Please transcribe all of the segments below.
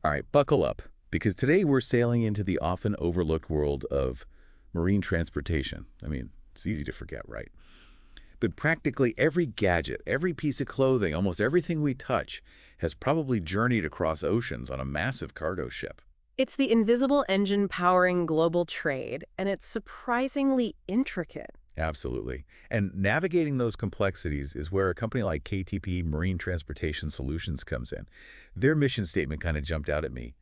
All right, buckle up, because today we're sailing into the often overlooked world of marine transportation. I mean, it's easy to forget, right? But practically every gadget, every piece of clothing, almost everything we touch has probably journeyed across oceans on a massive cargo ship. It's the invisible engine powering global trade, and it's surprisingly intricate. Absolutely. And navigating those complexities is where a company like KTB Marine Transportation Solutions comes in. Their mission statement kind of jumped out at me: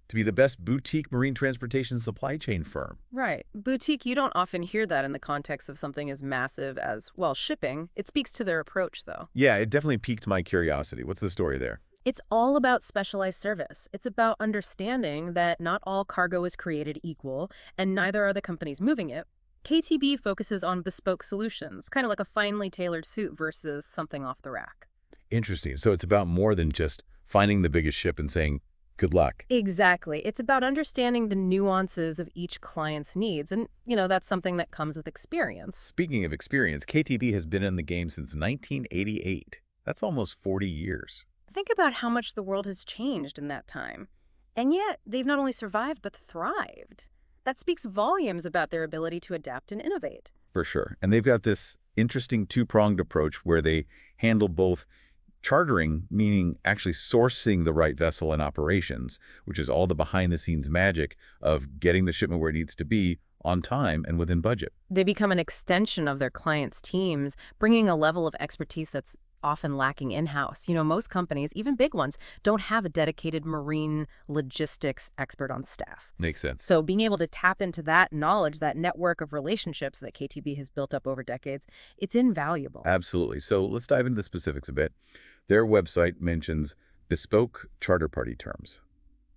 to be the best boutique marine transportation supply chain firm. Right. Boutique, you don't often hear that in the context of something as massive as, well, shipping. It speaks to their approach, though. Yeah, it definitely piqued my curiosity. What's the story there? It's all about specialized service. It's about understanding that not all cargo is created equal, and neither are the companies moving it. KTB focuses on bespoke solutions, kind of like a finely tailored suit versus something off the rack. Interesting. So it's about more than just finding the biggest ship and saying, good luck. Exactly. It's about understanding the nuances of each client's needs, and, that's something that comes with experience. Speaking of experience, KTB has been in the game since 1988. That's almost 40 years. Think about how much the world has changed in that time. And yet, they've not only survived, but thrived. That speaks volumes about their ability to adapt and innovate. For sure. And they've got this interesting two-pronged approach where they handle both chartering, meaning actually sourcing the right vessel and operations, which is all the behind-the-scenes magic of getting the shipment where it needs to be on time and within budget. They become an extension of their clients' teams, bringing a level of expertise that's often lacking in-house. Most companies, even big ones, don't have a dedicated marine logistics expert on staff. Makes sense. So being able to tap into that knowledge, that network of relationships that KTB has built up over decades, it's invaluable. Absolutely. So let's dive into the specifics a bit. Their website mentions bespoke charter party terms.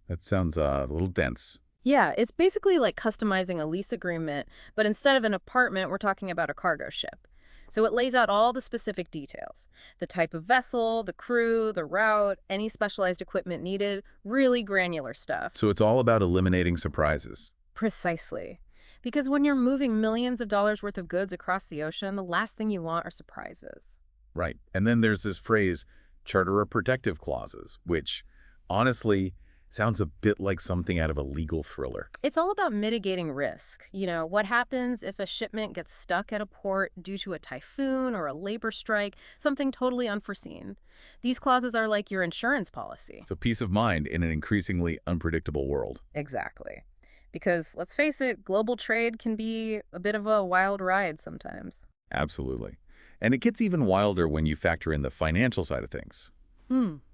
That sounds a little dense. Yeah, it's basically like customizing a lease agreement, but instead of an apartment, we're talking about a cargo ship. So it lays out all the specific details: the type of vessel, the crew, the route, any specialized equipment needed, really granular stuff. So it's all about eliminating surprises. Precisely. Because when you're moving millions of dollars worth of goods across the ocean, the last thing you want are surprises. Right. And then there's this phrase, charterer protective clauses, which honestly sounds a bit like something out of a legal thriller. It's all about mitigating risk. What happens if a shipment gets stuck at a port due to a typhoon or a labor strike, something totally unforeseen. These clauses are like your insurance policy. So peace of mind in an increasingly unpredictable world. Exactly. Because, let's face it, global trade can be a bit of a wild ride sometimes. Absolutely. And it gets even wilder when you factor in the financial side of things.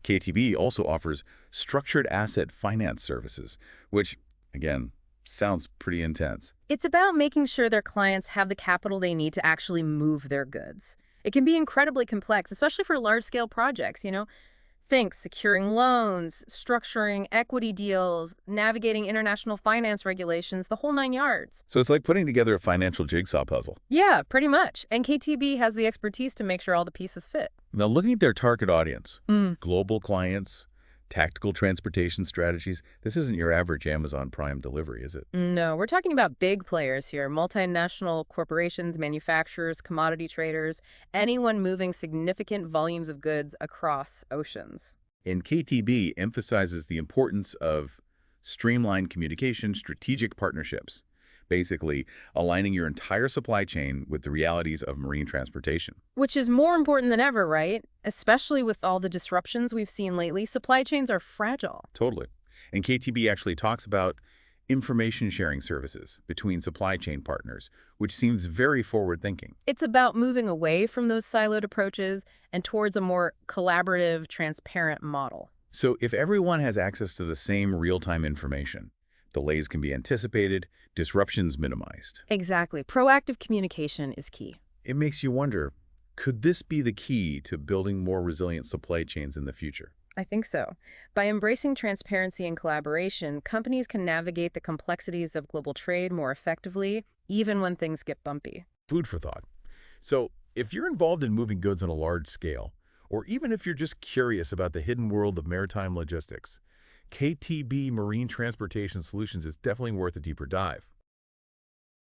KTB also offers structured asset finance services, which, again, sounds pretty intense. It's about making sure their clients have the capital they need to actually move their goods. It can be incredibly complex, especially for large-scale projects. Think securing loans, structuring equity deals, navigating international finance regulations, the whole 9 yards. So it's like putting together a financial jigsaw puzzle. Yeah, pretty much. And KTB has the expertise to make sure all the pieces fit. Now, looking at their target audience, global clients, tactical transportation strategies, this isn't your average Amazon Prime delivery, is it? No, we're talking about big players here: multinational corporations, manufacturers, commodity traders, anyone moving significant volumes of goods across oceans. And KTB emphasizes the importance of streamlined communication, strategic partnerships, basically aligning your entire supply chain with the realities of marine transportation. Which is more important than ever, right? Especially with all the disruptions we've seen lately, supply chains are fragile. Totally. And KTB actually talks about information sharing services between supply chain partners, which seems very forward-thinking. It's about moving away from those siloed approaches and towards a more collaborative, transparent model. So if everyone has access to the same real-time information, delays can be anticipated, disruptions minimized. Exactly. Proactive communication is key. It makes you wonder, could this be the key to building more resilient supply chains in the future? I think so. By embracing transparency and collaboration, companies can navigate the complexities of global trade more effectively, even when things get bumpy. Food for thought. So if you're involved in moving goods on a large scale, or even if you're just curious about the hidden world of maritime logistics, KTB Marine Transportation Solutions is definitely worth a deeper dive.